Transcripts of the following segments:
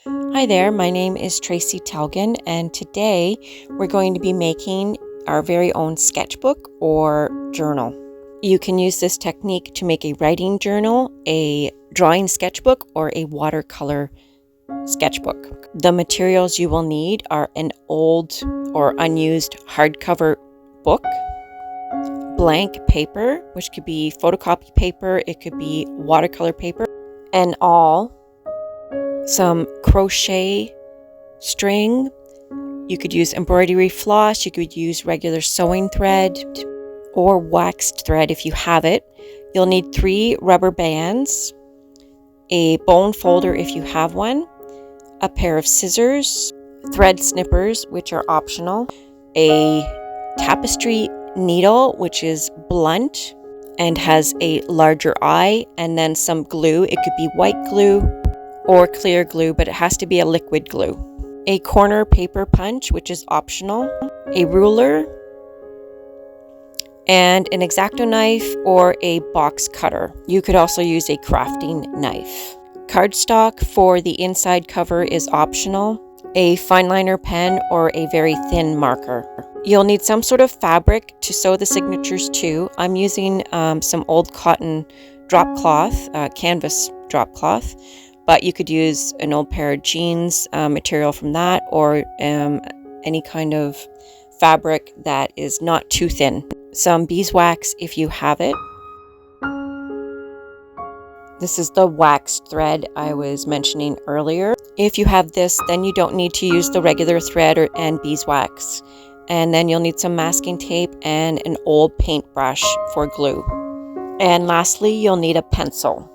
Hi there, my name is Tracy Telgin, and today we're going to be making our very own sketchbook or journal. You can use this technique to make a writing journal, a drawing sketchbook, or a watercolor sketchbook. The materials you will need are an old or unused hardcover book, blank paper, which could be photocopy paper, it could be watercolor paper, and some crochet string. You could use embroidery floss, you could use regular sewing thread or waxed thread if you have it. You'll need 3 rubber bands, a bone folder if you have one, a pair of scissors, thread snippers, which are optional, a tapestry needle, which is blunt and has a larger eye, and then some glue. It could be white glue or clear glue, but it has to be a liquid glue. A corner paper punch, which is optional, a ruler, and an exacto knife or a box cutter. You could also use a crafting knife. Cardstock for the inside cover is optional, a Fineliner pen or a very thin marker. You'll need some sort of fabric to sew the signatures to. I'm using some old cotton drop cloth, canvas drop cloth, but you could use an old pair of jeans material from that, or any kind of fabric that is not too thin. Some beeswax if you have it. This is the waxed thread I was mentioning earlier. If you have this, then you don't need to use the regular thread and beeswax. And then you'll need some masking tape and an old paintbrush for glue. And lastly, you'll need a pencil.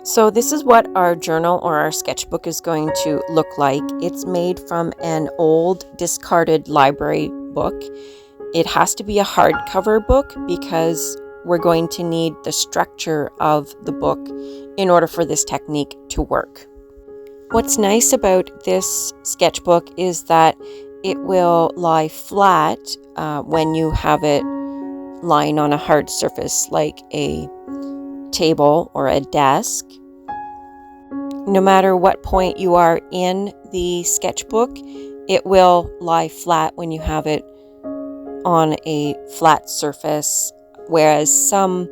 So this is what our journal or our sketchbook is going to look like. It's made from an old discarded library book. It has to be a hardcover book because we're going to need the structure of the book in order for this technique to work. What's nice about this sketchbook is that it will lie flat when you have it lying on a hard surface like a table or a desk. No matter what point you are in the sketchbook, it will lie flat when you have it on a flat surface, whereas some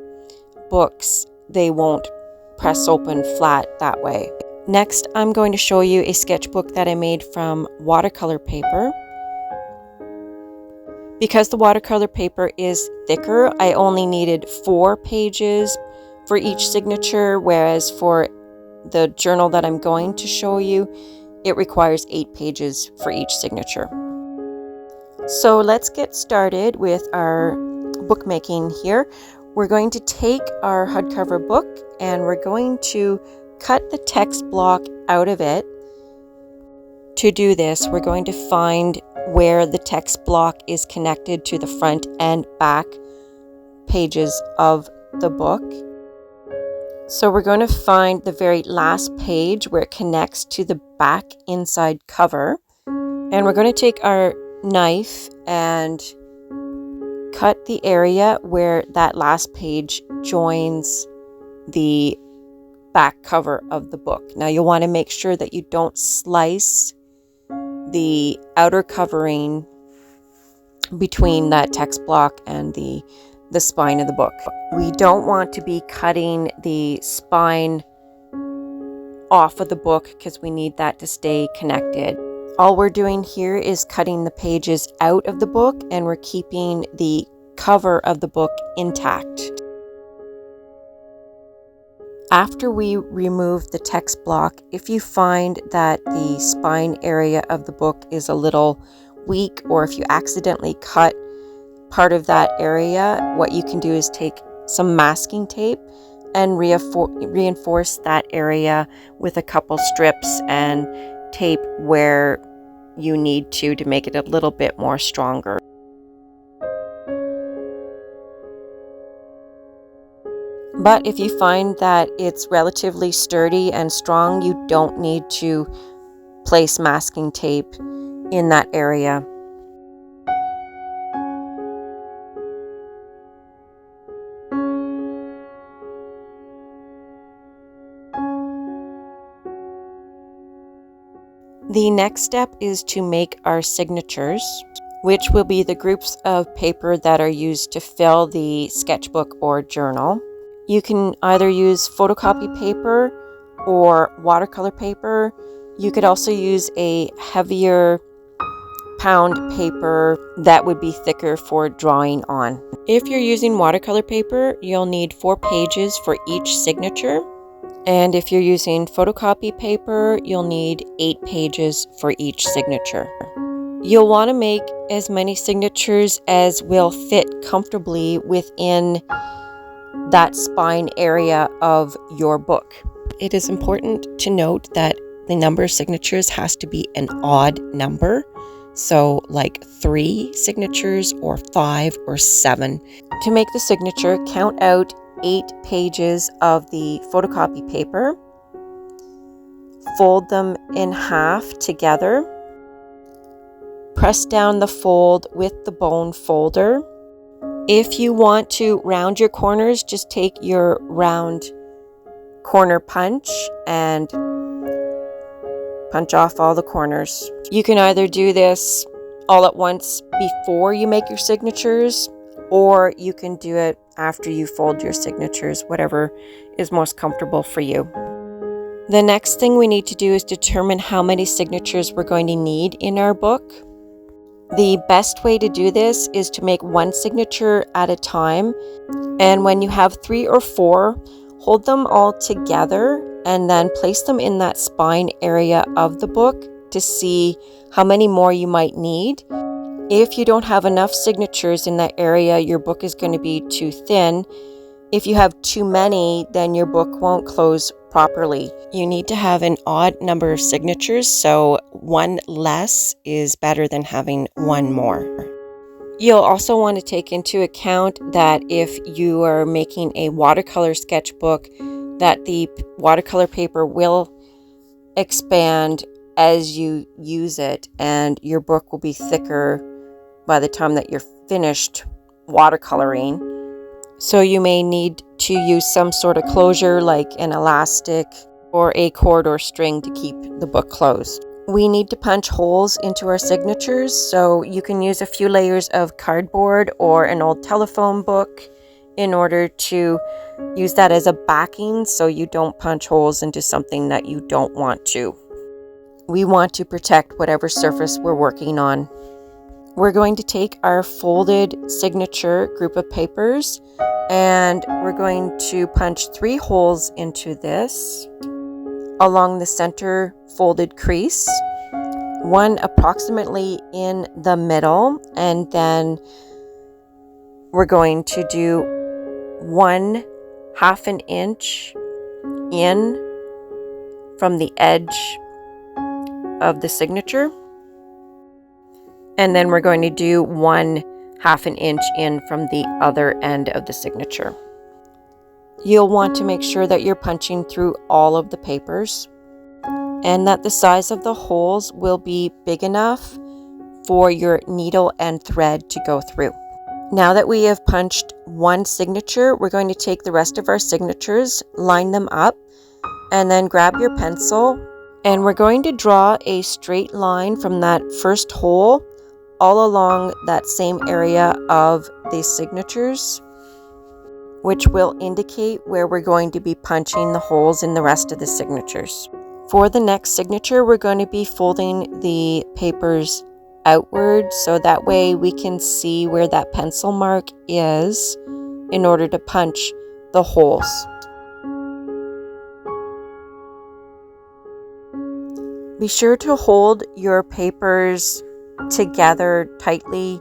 books, they won't press open flat that way. Next, I'm going to show you a sketchbook that I made from watercolor paper. Because the watercolor paper is thicker, I only needed 4 pages for each signature, whereas for the journal that I'm going to show you, it requires 8 pages for each signature. So let's get started with our bookmaking here. We're going to take our hardcover book and we're going to cut the text block out of it. To do this, we're going to find where the text block is connected to the front and back pages of the book. So we're going to find the very last page where it connects to the back inside cover. And we're going to take our knife and cut the area where that last page joins the back cover of the book. Now you'll want to make sure that you don't slice the outer covering between that text block and the spine of the book. We don't want to be cutting the spine off of the book because we need that to stay connected. All we're doing here is cutting the pages out of the book and we're keeping the cover of the book intact. After we remove the text block, if you find that the spine area of the book is a little weak, or if you accidentally cut part of that area, what you can do is take some masking tape and reinforce that area with a couple strips and tape where you need to make it a little bit more stronger. But if you find that it's relatively sturdy and strong, you don't need to place masking tape in that area. The next step is to make our signatures, which will be the groups of paper that are used to fill the sketchbook or journal. You can either use photocopy paper or watercolor paper. You could also use a heavier pound paper that would be thicker for drawing on. If you're using watercolor paper, you'll need 4 pages for each signature. And if you're using photocopy paper, you'll need 8 pages for each signature. You'll want to make as many signatures as will fit comfortably within that spine area of your book. It is important to note that the number of signatures has to be an odd number. So like 3 signatures or 5 or 7. To make the signature, count out 8 pages of the photocopy paper. Fold them in half together. Press down the fold with the bone folder. If you want to round your corners, just take your round corner punch and punch off all the corners. You can either do this all at once before you make your signatures, or you can do it after you fold your signatures, whatever is most comfortable for you. The next thing we need to do is determine how many signatures we're going to need in our book. The best way to do this is to make 1 signature at a time, and when you have 3 or 4, hold them all together and then place them in that spine area of the book to see how many more you might need. If you don't have enough signatures in that area, your book is going to be too thin. If you have too many, then your book won't close properly. You need to have an odd number of signatures, so 1 less is better than having 1 more. You'll also want to take into account that if you are making a watercolor sketchbook, that the watercolor paper will expand as you use it, and your book will be thicker by the time that you're finished watercoloring. So you may need to use some sort of closure like an elastic or a cord or string to keep the book closed. We need to punch holes into our signatures, so you can use a few layers of cardboard or an old telephone book in order to use that as a backing so you don't punch holes into something that you don't want to. We want to protect whatever surface we're working on. We're going to take our folded signature group of papers and we're going to punch 3 holes into this along the center folded crease, 1 approximately in the middle, and then we're going to do 1/2 inch in from the edge of the signature. And then we're going to do 1/2 inch in from the other end of the signature. You'll want to make sure that you're punching through all of the papers and that the size of the holes will be big enough for your needle and thread to go through. Now that we have punched 1 signature, we're going to take the rest of our signatures, line them up, and then grab your pencil, and we're going to draw a straight line from that first hole all along that same area of the signatures, which will indicate where we're going to be punching the holes in the rest of the signatures. For the next signature, we're going to be folding the papers outward so that way we can see where that pencil mark is in order to punch the holes. Be sure to hold your papers together tightly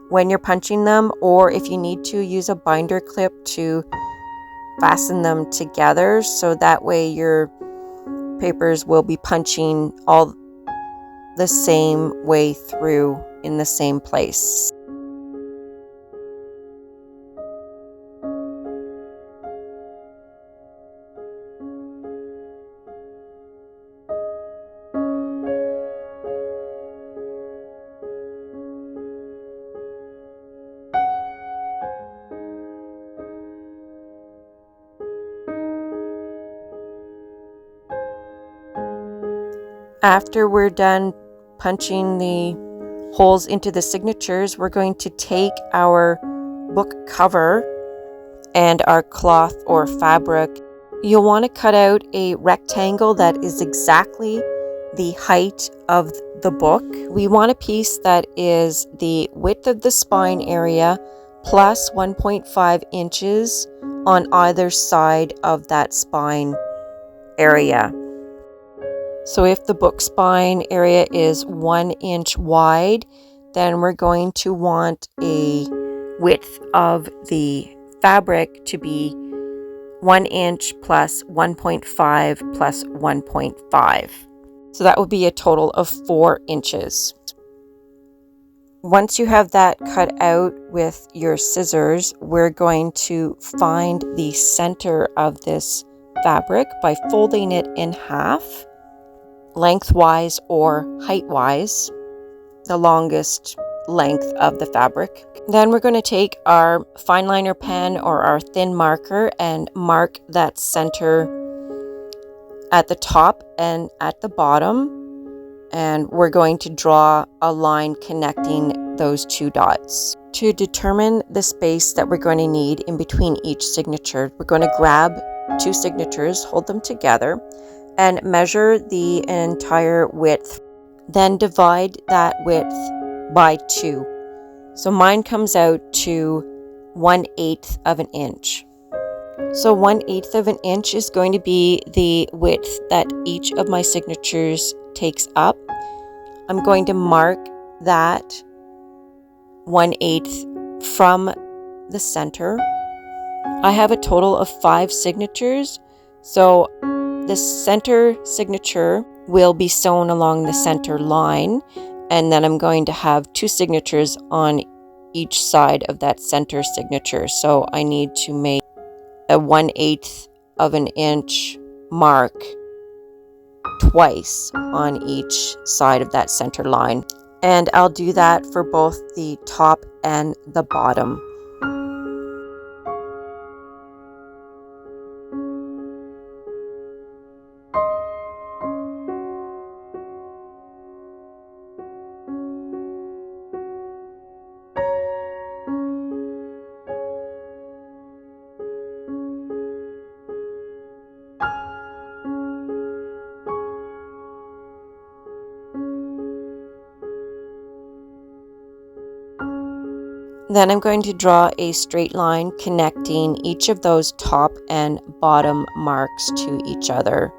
when you're punching them, or if you need to, use a binder clip to fasten them together so that way your papers will be punching all the same way through in the same place. After we're done punching the holes into the signatures, we're going to take our book cover and our cloth or fabric. You'll want to cut out a rectangle that is exactly the height of the book. We want a piece that is the width of the spine area plus 1.5 inches on either side of that spine area. So if the book spine area is 1 inch wide, then we're going to want a width of the fabric to be 1 inch plus 1.5 plus 1.5. So that would be a total of 4 inches. Once you have that cut out with your scissors, we're going to find the center of this fabric by folding it in half, lengthwise or height-wise, the longest length of the fabric. Then we're going to take our Fineliner pen or our thin marker and mark that center at the top and at the bottom, and we're going to draw a line connecting those two dots. To determine the space that we're going to need in between each signature, we're going to grab two signatures, hold them together, and measure the entire width. Then divide that width by 2. So mine comes out to 1/8 of an inch. So 1/8 of an inch is going to be the width that each of my signatures takes up. I'm going to mark that 1/8 from the center. I have a total of 5 signatures, so the center signature will be sewn along the center line, and then I'm going to have 2 signatures on each side of that center signature. So I need to make a 1/8 of an inch mark twice on each side of that center line. And I'll do that for both the top and the bottom. Then I'm going to draw a straight line connecting each of those top and bottom marks to each other.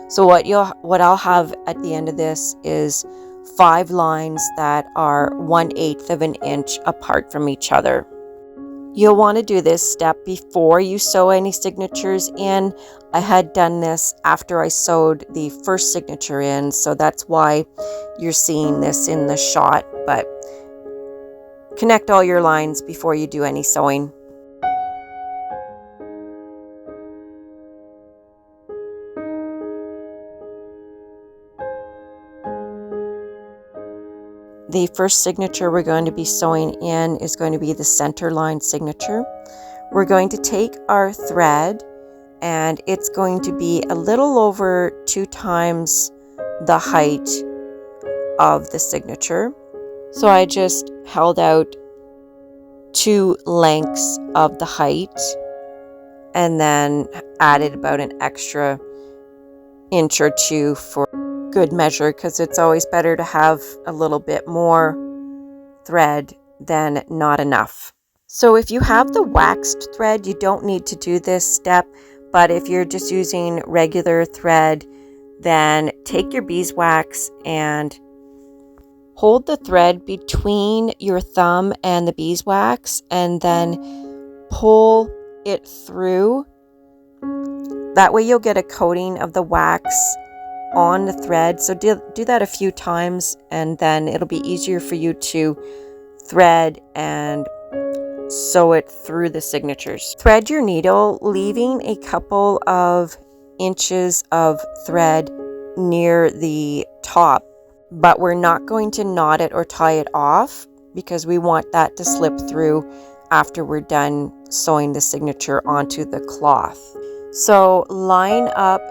So what I'll have at the end of this is 5 lines that are 1/8 of an inch apart from each other. You'll want to do this step before you sew any signatures in. I had done this after I sewed the first signature in, so that's why you're seeing this in the shot, but connect all your lines before you do any sewing. The first signature we're going to be sewing in is going to be the center line signature. We're going to take our thread, and it's going to be a little over 2 times the height of the signature. So I just held out 2 lengths of the height and then added about an extra inch or 2 for good measure, because it's always better to have a little bit more thread than not enough. So if you have the waxed thread, you don't need to do this step, but if you're just using regular thread, then take your beeswax and hold the thread between your thumb and the beeswax and then pull it through. That way you'll get a coating of the wax on the thread. So do that a few times, and then it'll be easier for you to thread and sew it through the signatures. Thread your needle, leaving a couple of inches of thread near the top, but we're not going to knot it or tie it off because we want that to slip through after we're done sewing the signature onto the cloth. So line up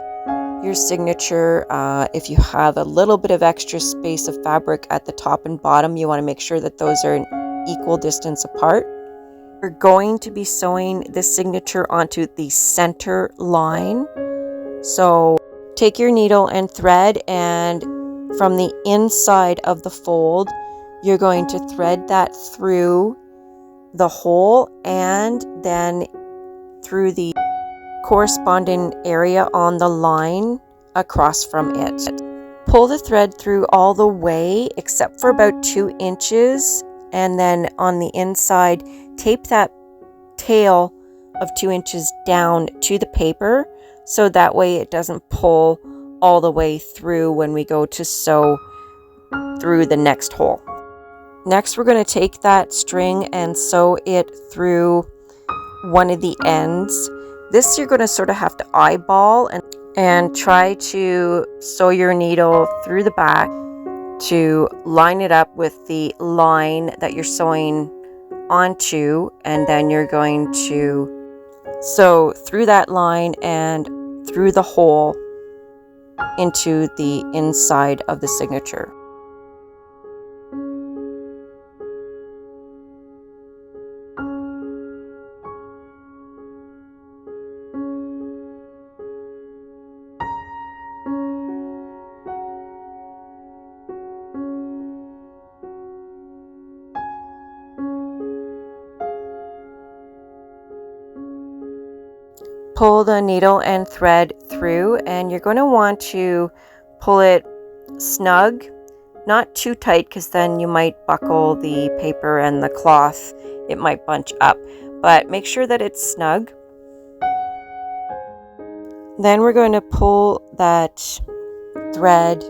your signature. If you have a little bit of extra space of fabric at the top and bottom, you want to make sure that those are an equal distance apart. We're going to be sewing this signature onto the center line. So take your needle and thread, and from the inside of the fold, you're going to thread that through the hole and then through the corresponding area on the line across from it. Pull the thread through all the way except for about 2 inches, and then on the inside tape that tail of 2 inches down to the paper, so that way it doesn't pull all the way through when we go to sew through the next hole. Next, we're going to take that string and sew it through one of the ends. This you're going to sort of have to eyeball and try to sew your needle through the back to line it up with the line that you're sewing onto, and then you're going to sew through that line and through the hole into the inside of the signature. Pull the needle and thread through, and you're going to want to pull it snug, not too tight, because then you might buckle the paper and the cloth. It might bunch up, but make sure that it's snug. Then we're going to pull that thread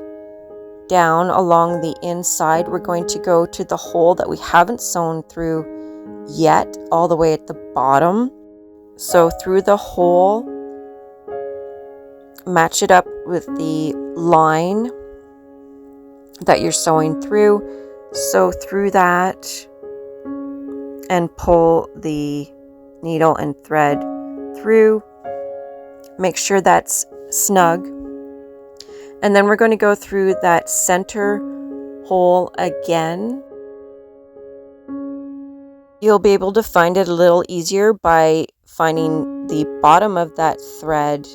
down along the inside. We're going to go to the hole that we haven't sewn through yet, all the way at the bottom. So through the hole, match it up with the line that you're sewing through. Sew through that and pull the needle and thread through. Make sure that's snug. And then we're going to go through that center hole again. You'll be able to find it a little easier by finding the bottom of that thread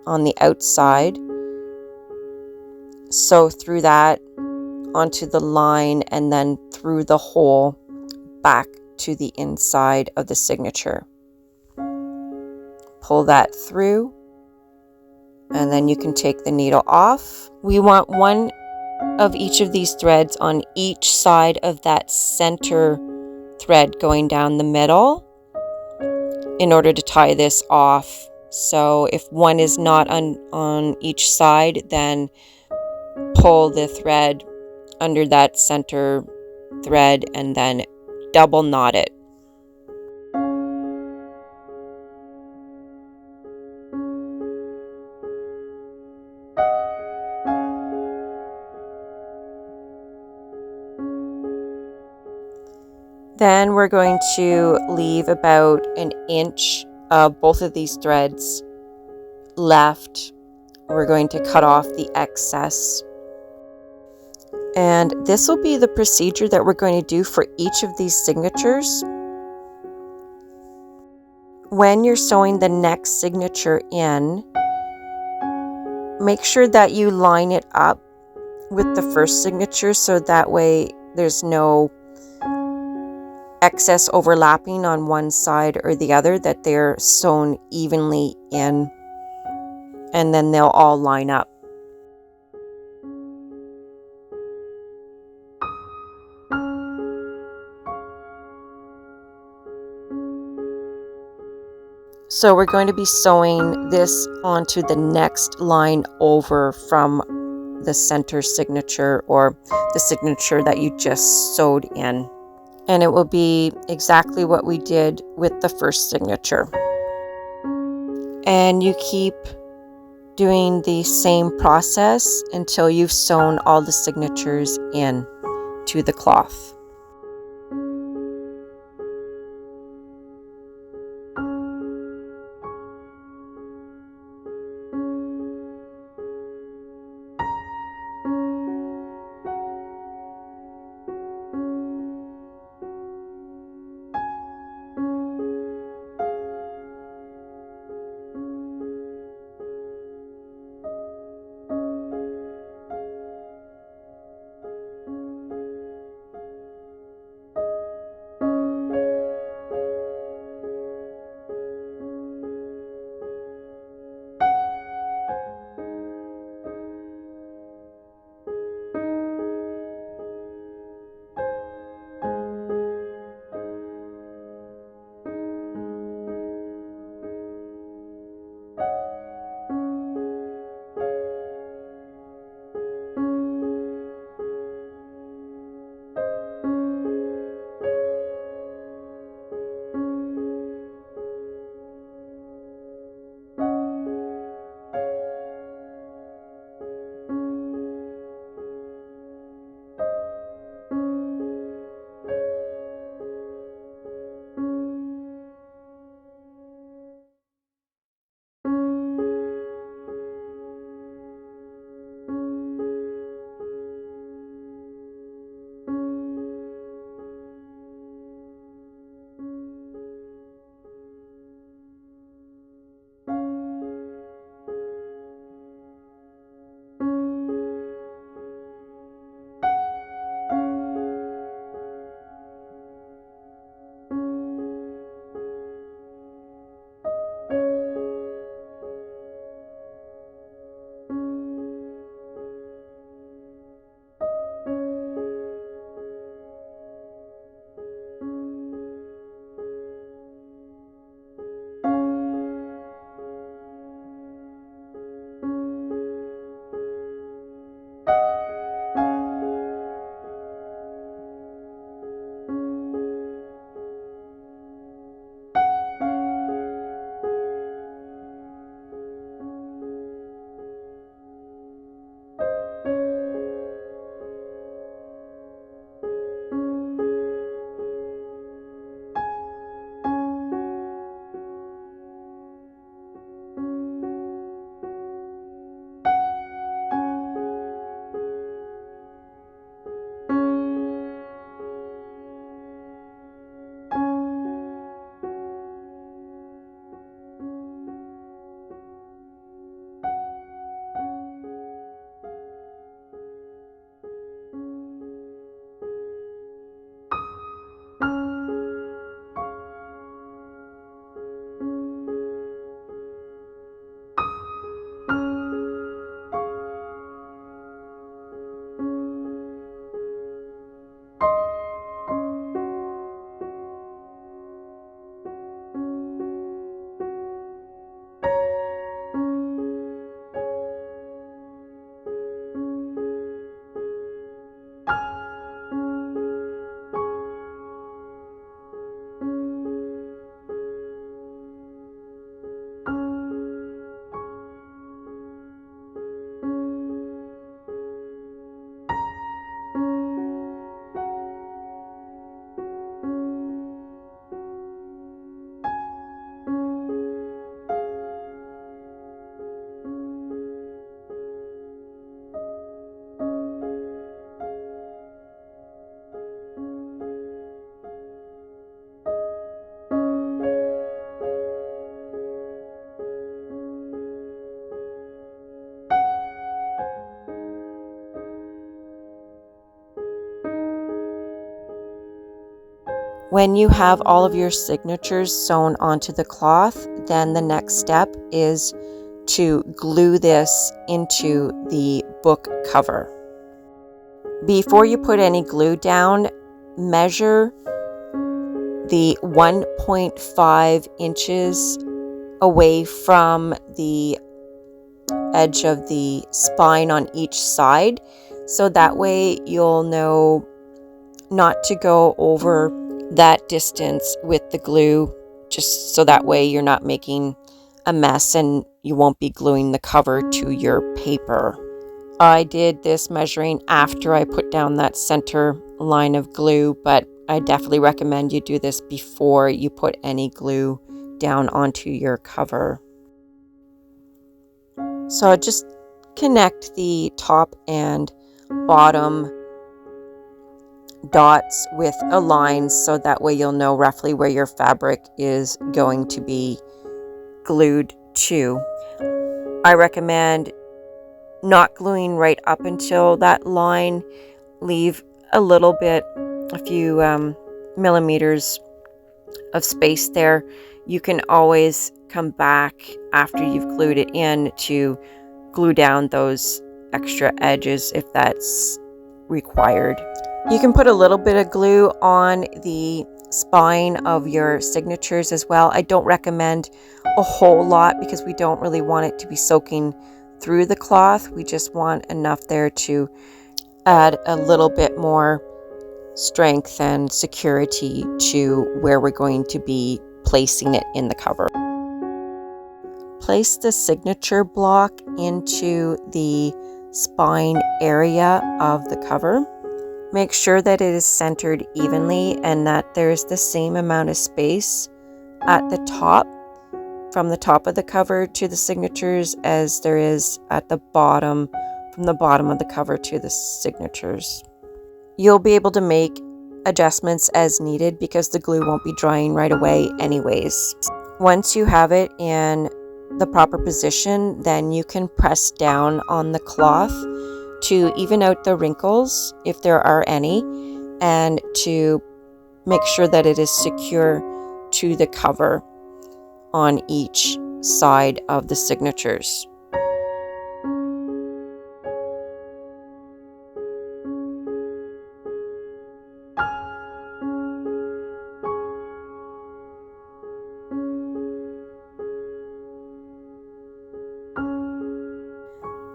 on the outside. Sew through that onto the line and then through the hole back to the inside of the signature. Pull that through, and then you can take the needle off. We want one of each of these threads on each side of that center thread going down the middle in order to tie this off. So if one is not on each side, then pull the thread under that center thread and then double knot it. Then we're going to leave about 1 inch of both of these threads left. We're going to cut off the excess. And this will be the procedure that we're going to do for each of these signatures. When you're sewing the next signature in, make sure that you line it up with the first signature, so that way there's no excess overlapping on one side or the other, that they're sewn evenly in, and then they'll all line up. So we're going to be sewing this onto the next line over from the center signature, or the signature that you just sewed in. And it will be exactly what we did with the first signature. And you keep doing the same process until you've sewn all the signatures in to the cloth. When you have all of your signatures sewn onto the cloth, then the next step is to glue this into the book cover. Before you put any glue down, measure the 1.5 inches away from the edge of the spine on each side, so that way you'll know not to go over that distance with the glue, just so that way you're not making a mess and you won't be gluing the cover to your paper. I did this measuring after I put down that center line of glue, but I definitely recommend you do this before you put any glue down onto your cover. So I just connect the top and bottom dots with a line, so that way you'll know roughly where your fabric is going to be glued to. I recommend not gluing right up until that line. Leave a little bit, a few millimeters of space there. You can always come back after you've glued it in to glue down those extra edges if that's required. You can put a little bit of glue on the spine of your signatures as well. I don't recommend a whole lot because we don't really want it to be soaking through the cloth. We just want enough there to add a little bit more strength and security to where we're going to be placing it in the cover. Place the signature block into the spine area of the cover. Make sure that it is centered evenly and that there's the same amount of space at the top, from the top of the cover to the signatures, as there is at the bottom, from the bottom of the cover to the signatures. You'll be able to make adjustments as needed because the glue won't be drying right away anyways. Once you have it in the proper position, then you can press down on the cloth to even out the wrinkles if there are any, and to make sure that it is secure to the cover on each side of the signatures.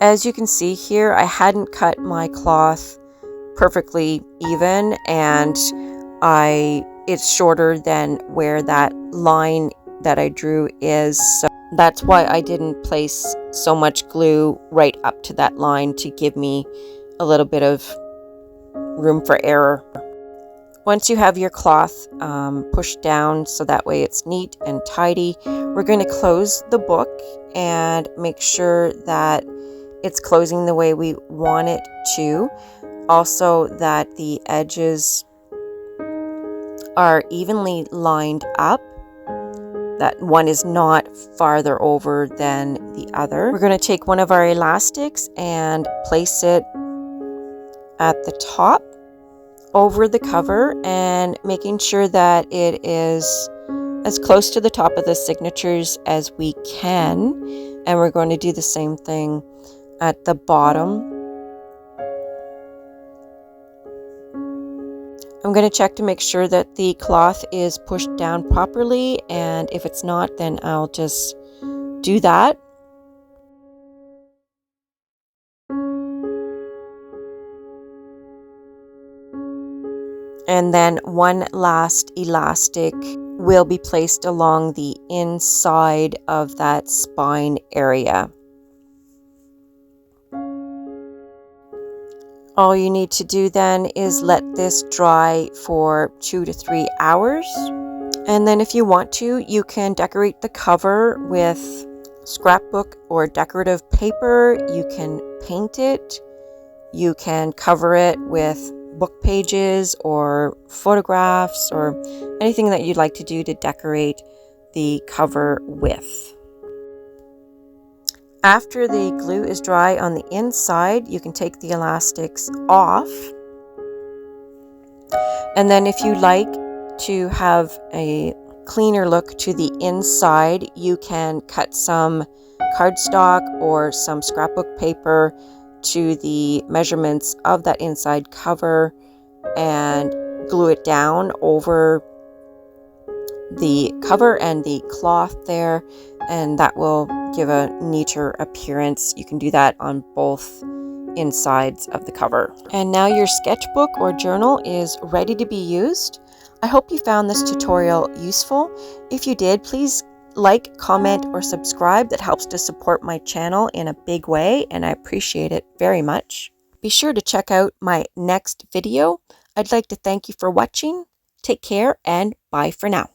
As you can see here, I hadn't cut my cloth perfectly even, and it's shorter than where that line that I drew is. So that's why I didn't place so much glue right up to that line, to give me a little bit of room for error. Once you have your cloth pushed down so that way it's neat and tidy, we're going to close the book and make sure that it's closing the way we want it to. Also, that the edges are evenly lined up, that one is not farther over than the other. We're going to take one of our elastics and place it at the top over the cover, and making sure that it is as close to the top of the signatures as we can. And we're going to do the same thing at the bottom. I'm going to check to make sure that the cloth is pushed down properly, and if it's not, then I'll just do that. And then one last elastic will be placed along the inside of that spine area. All you need to do then is let this dry for 2 to 3 hours. And then if you want to, you can decorate the cover with scrapbook or decorative paper. You can paint it. You can cover it with book pages or photographs or anything that you'd like to do to decorate the cover with. After the glue is dry on the inside, you can take the elastics off. And then if you like to have a cleaner look to the inside, you can cut some cardstock or some scrapbook paper to the measurements of that inside cover and glue it down over the cover and the cloth there, and that will give a neater appearance. You can do that on both insides of the cover. And now your sketchbook or journal is ready to be used. I hope you found this tutorial useful. If you did, please like, comment, or subscribe. That helps to support my channel in a big way, and I appreciate it very much. Be sure to check out my next video. I'd like to thank you for watching. Take care and bye for now.